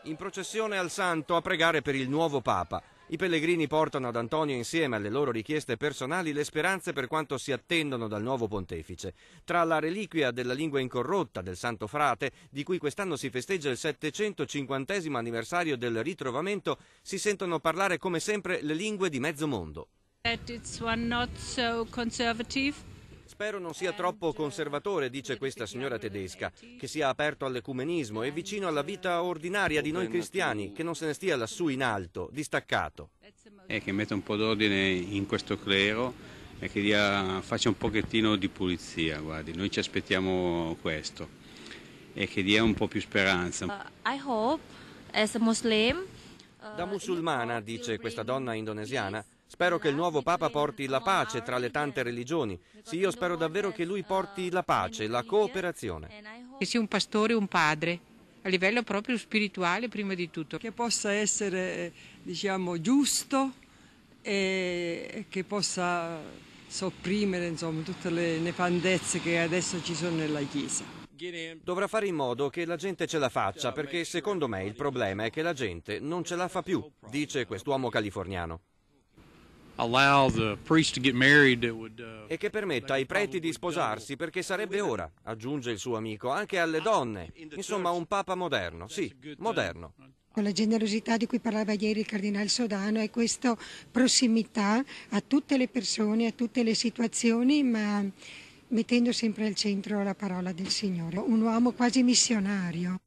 In processione al Santo a pregare per il nuovo Papa. I pellegrini portano ad Antonio, insieme alle loro richieste personali, le speranze per quanto si attendono dal nuovo pontefice. Tra la reliquia della lingua incorrotta del Santo Frate, di cui quest'anno si festeggia il 750° anniversario del ritrovamento, si sentono parlare come sempre le lingue di mezzo mondo. Spero non sia troppo conservatore, dice questa signora tedesca, che sia aperto all'ecumenismo e vicino alla vita ordinaria di noi cristiani, che non se ne stia lassù in alto, distaccato. E che metta un po' d'ordine in questo clero e che faccia un pochettino di pulizia, guardi, noi ci aspettiamo questo e che dia un po' più speranza. I hope, as a Muslim, Da musulmana, dice questa donna indonesiana, spero che il nuovo Papa porti la pace tra le tante religioni. Sì, io spero davvero che lui porti la pace, la cooperazione. Che sia un pastore, un padre, a livello proprio spirituale prima di tutto. Che possa essere, diciamo, giusto e che possa sopprimere, insomma, tutte le nefandezze che adesso ci sono nella Chiesa. Dovrà fare in modo che la gente ce la faccia, perché secondo me il problema è che la gente non ce la fa più, dice quest'uomo californiano. E che permetta ai preti di sposarsi, perché sarebbe ora, aggiunge il suo amico, anche alle donne. Insomma, un papa moderno, sì, moderno. La generosità di cui parlava ieri il cardinale Sodano è questa prossimità a tutte le persone, a tutte le situazioni, ma mettendo sempre al centro la parola del Signore. Un uomo quasi missionario.